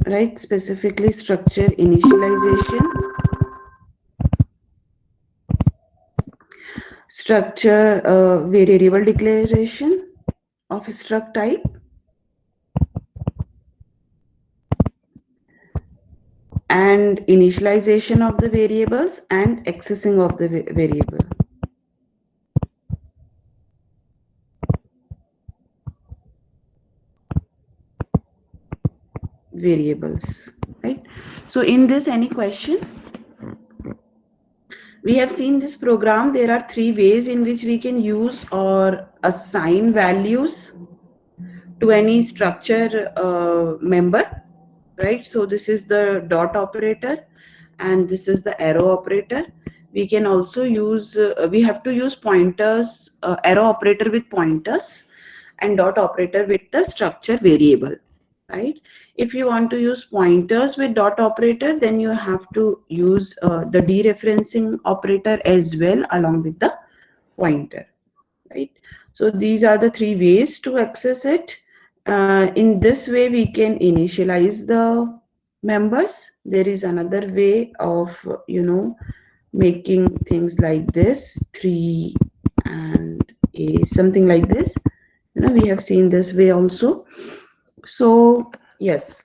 right? Specifically structure initialization, structure variable declaration of struct type, and initialization of the variables and accessing of the variable. Variables, right? So in this, any question? We have seen this program. There are three ways in which we can use or assign values to any structure member, right? So this is the dot operator and this is the arrow operator. We can also use, we have to use pointers, arrow operator with pointers and dot operator with the structure variable, right? If you want to use pointers with dot operator, then you have to use the dereferencing operator as well along with the pointer, right? So these are the three ways to access it. In this way, we can initialize the members. There is another way of, making things like this, 3 and a, something like this. We have seen this way also. So yes,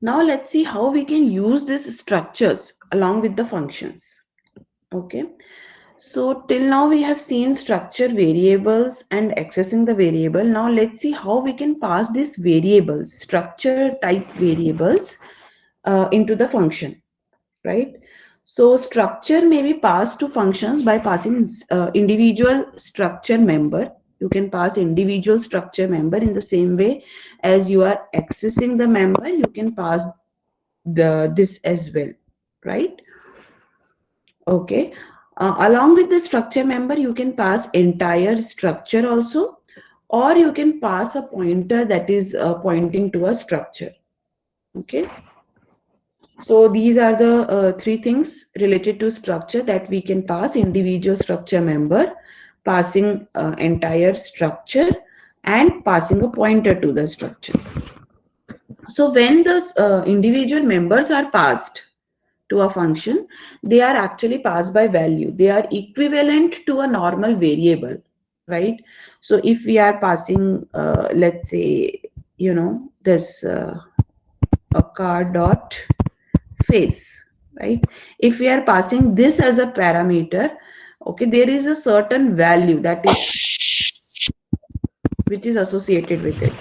now let's see how we can use these structures along with the functions. Okay, so till now we have seen structure variables and accessing the variable. Now let's see how we can pass these variables, structure type variables, into the function, right? So structure may be passed to functions by passing individual structure member. You can pass individual structure member in the same way as you are accessing the member. You can pass this as well, right? Okay. Along with the structure member, you can pass entire structure also, or you can pass a pointer that is pointing to a structure. Okay. So these are the three things related to structure that we can pass: individual structure member, passing entire structure, and passing a pointer to the structure. So when the individual members are passed to a function, they are actually passed by value. They are equivalent to a normal variable, right? So if we are passing, let's say, this a car dot face, right? If we are passing this as a parameter, okay, there is a certain value that is which is associated with it,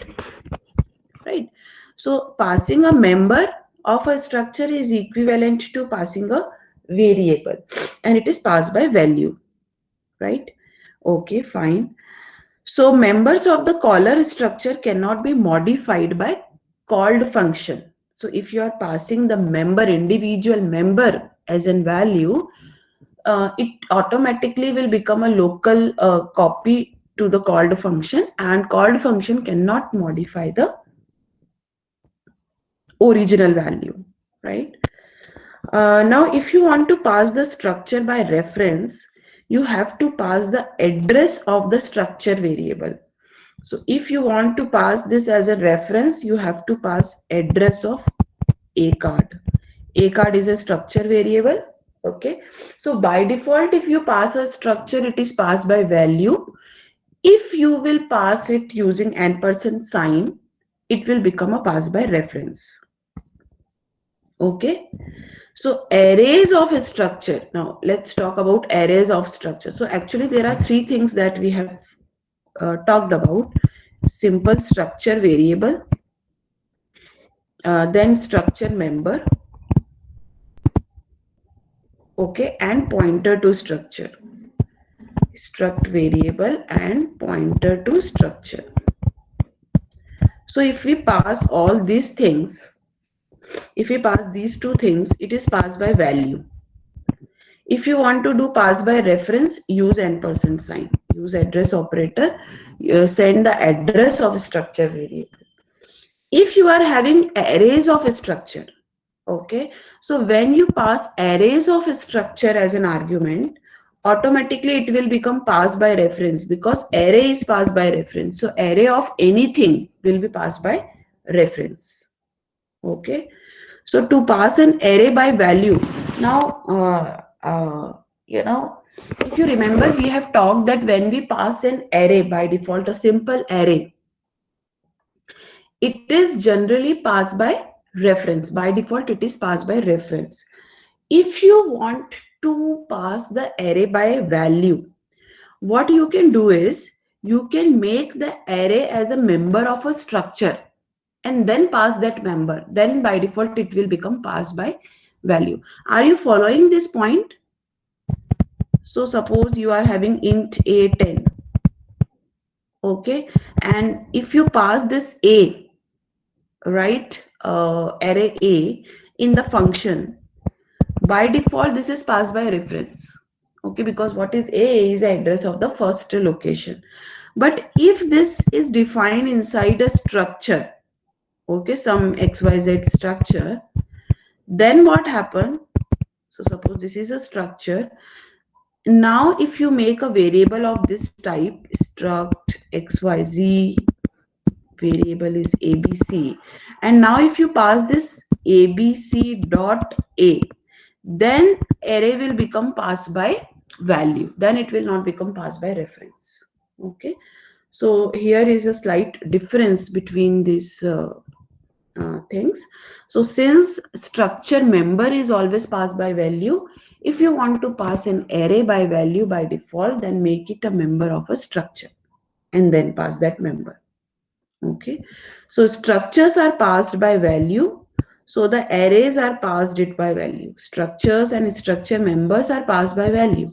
right? So passing a member of a structure is equivalent to passing a variable, and it is passed by value, right? Okay, fine. So members of the caller structure cannot be modified by called function. So if you are passing the member, individual member as a value, it automatically will become a local copy to the called function, and called function cannot modify the original value, right? Now, if you want to pass the structure by reference, you have to pass the address of the structure variable. So if you want to pass this as a reference, you have to pass address of a card. A card is a structure variable. Okay. So by default, if you pass a structure, it is passed by value. If you will pass it using ampersand sign, it will become a pass by reference. Okay. So arrays of a structure. Now let's talk about arrays of structure. So actually there are three things that we have talked about: simple structure variable, then structure member, okay, and pointer to structure. Struct variable and pointer to structure. So if we pass all these things, if we pass these two things, it is passed by value. If you want to do pass by reference, use ampersand sign, use address operator, send the address of a structure variable. If you are having arrays of a structure, okay, so when you pass arrays of a structure as an argument, automatically it will become passed by reference, because array is passed by reference. So array of anything will be passed by reference. Okay. So to pass an array by value, now you know, if you remember, we have talked that when we pass an array by default, a simple array, it is generally passed by reference. By default, it is passed by reference. If you want to pass the array by value, what you can do is you can make the array as a member of a structure and then pass that member. Then by default, it will become passed by value. Are you following this point? So suppose you are having int a10, okay, and if you pass this a, right, array a in the function, by default this is passed by reference, okay, because what is a is the address of the first location. But if this is defined inside a structure, okay, some xyz structure, then what happen? So suppose this is a structure. Now if you make a variable of this type, struct xyz, variable is abc, and now if you pass this abc dot a, then array will become passed by value, then it will not become passed by reference. Okay, so here is a slight difference between these things. So since structure member is always passed by value, if you want to pass an array by value by default, then make it a member of a structure and then pass that member. Okay, so structures are passed by value, so the arrays are passed it by value. Structures and structure members are passed by value.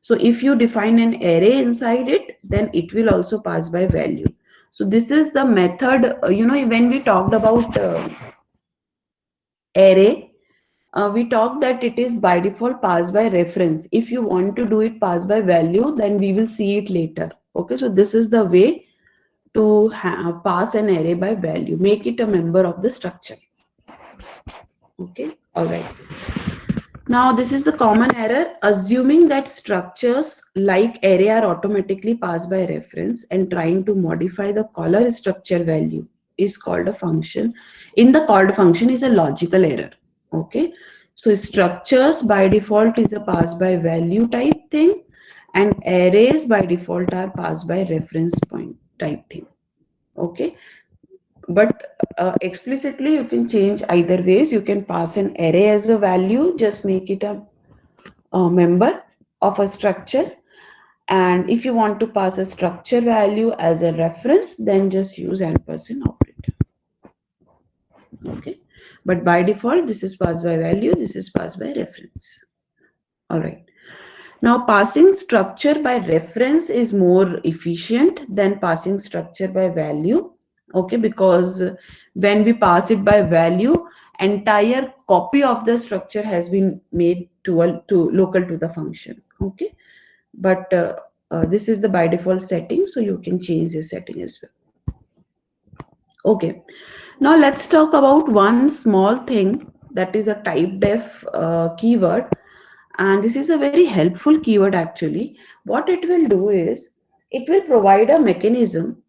So if you define an array inside it, then it will also pass by value. So this is the method, when we talked about array, we talked that it is by default passed by reference. If you want to do it pass by value, then we will see it later. Okay, so this is the way to pass an array by value, make it a member of the structure. Okay, all right. Now this is the common error, assuming that structures like array are automatically passed by reference and trying to modify the caller structure value is called a function. In the called function is a logical error. Okay, so structures by default is a pass by value type thing, and arrays by default are passed by reference point type thing. Okay, but explicitly you can change either ways. You can pass an array as a value, just make it a member of a structure, and if you want to pass a structure value as a reference, then just use ampersand operator. Okay, but by default this is passed by value, this is passed by reference. All right, now passing structure by reference is more efficient than passing structure by value. Okay, because when we pass it by value, entire copy of the structure has been made to local to the function. Okay, but this is the by default setting, so you can change the setting as well. Okay, now let's talk about one small thing, that is a typedef keyword, and this is a very helpful keyword actually. What it will do is it will provide a mechanism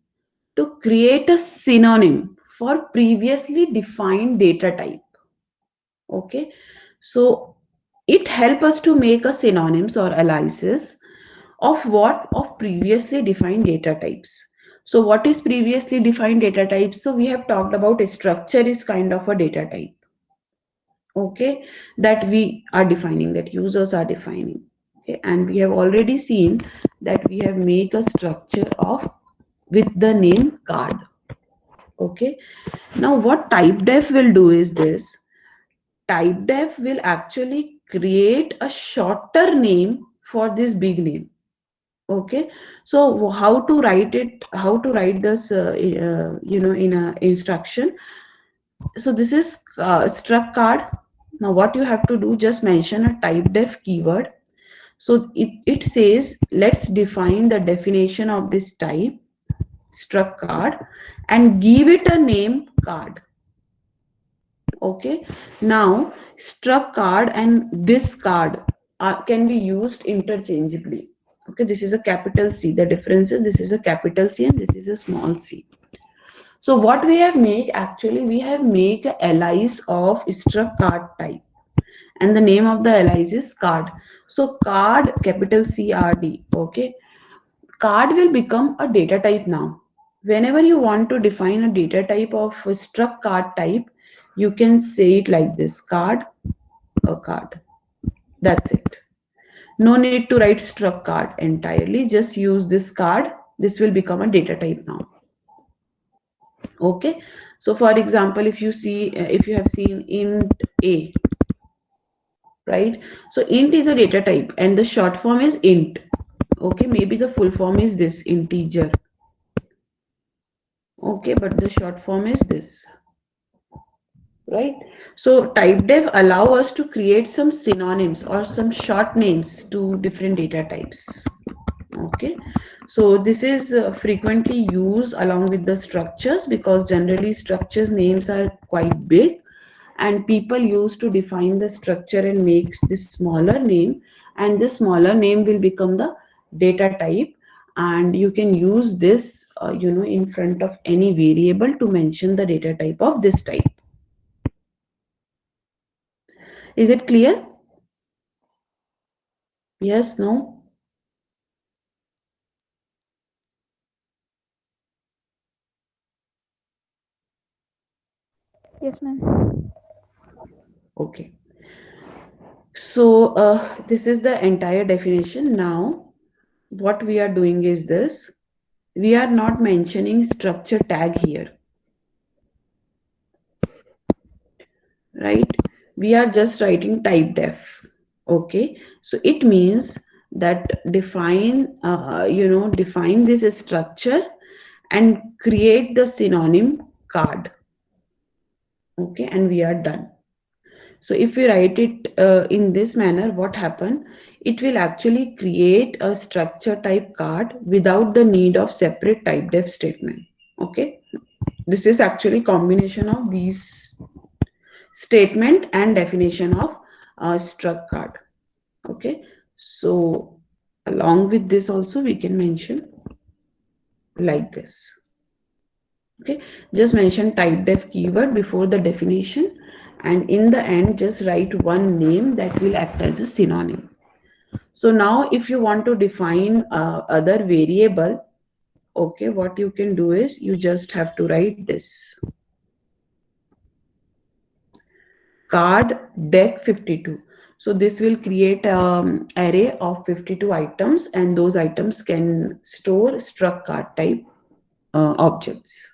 to create a synonym for previously defined data type. Okay, so it helps us to make a synonyms or aliases of what? Of previously defined data types. So what is previously defined data types? So we have talked about a structure is kind of a data type. Okay, that we are defining, that users are defining. Okay, and we have already seen that we have made a structure of with the name card. Okay, now what typedef will do is this: typedef will actually create a shorter name for this big name. Okay, so how to write it, how to write this in a instruction. So this is struct card. Now what you have to do, just mention a typedef keyword. So it says let's define the definition of this type struct card and give it a name card. Okay, now struct card and this card can be used interchangeably. Okay, this is a capital C. The difference is this is a capital C and this is a small c. So what we have made, actually we have made a alias of struct card type, and the name of the alias is card. So card, capital CRD, okay. Card will become a data type now. Whenever you want to define a data type of a struct card type, you can say it like this: card, a card. That's it. No need to write struct card entirely. Just use this card. This will become a data type now. Okay. So for example, if you see, if you have seen int a, right? So int is a data type, and the short form is int. Okay, maybe the full form is this integer. Okay, but the short form is this, right? So typedef allow us to create some synonyms or some short names to different data types. Okay, so this is frequently used along with the structures, because generally structures names are quite big, and people used to define the structure and makes this smaller name, and this smaller name will become the data type, and you can use this in front of any variable to mention the data type of this type. Is it clear? Yes, no? Yes, ma'am. Okay. So this is the entire definition. Now what we are doing is this: we are not mentioning structure tag here, right? We are just writing type def. Okay, so it means that define this structure and create the synonym card. Okay, and we are done. So if we write it in this manner, what happen? It will actually create a structure type card without the need of separate type def statement. Okay, this is actually combination of these statement and definition of struct card. Okay, so along with this also we can mention like this. Okay, just mention type def keyword before the definition, and in the end just write one name that will act as a synonym. So now if you want to define other variable, okay, what you can do is you just have to write this: card deck 52. So this will create array of 52 items, and those items can store struct card type objects.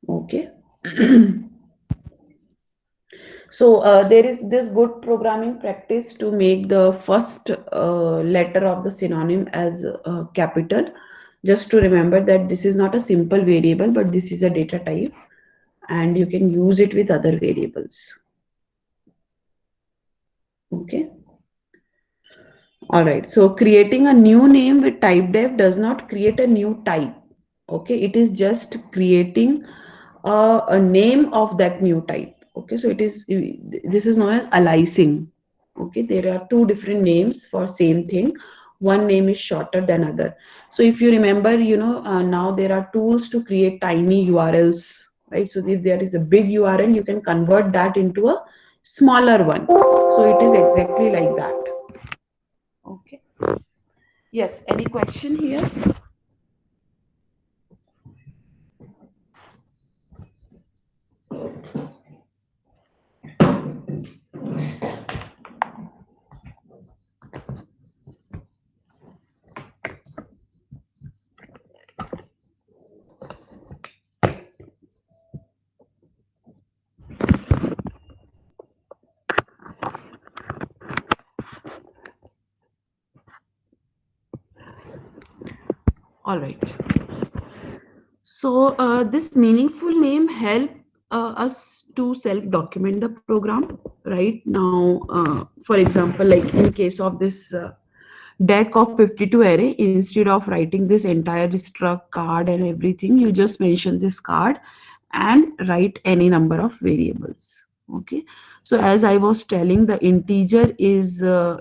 Okay. So there is this good programming practice to make the first letter of the synonym as capital, just to remember that this is not a simple variable, but this is a data type, and you can use it with other variables. Okay. All right. So creating a new name with type def does not create a new type. Okay. It is just creating a name of that new type. Okay. So it is, this is known as aliasing. Okay. There are two different names for same thing. One name is shorter than other. So if you remember, now there are tools to create tiny URLs, right? So if there is a big URL, you can convert that into a smaller one. So it is exactly like that. Okay. Yes. Any question here? All right. So this meaningful name help us to self-document the program. Right now, for example, like in case of this deck of 52 array, instead of writing this entire struct card and everything, you just mention this card and write any number of variables. Okay, so as I was telling, the integer is the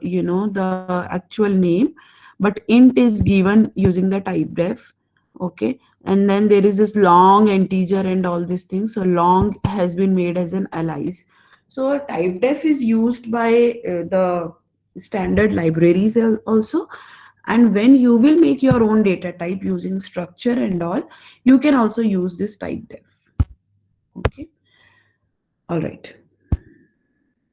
actual name, but int is given using the type def. Okay, And then there is this long integer and all these things. So long has been made as an alias. So typedef is used by the standard libraries also. And when you will make your own data type using structure and all, you can also use this typedef. Okay. All right.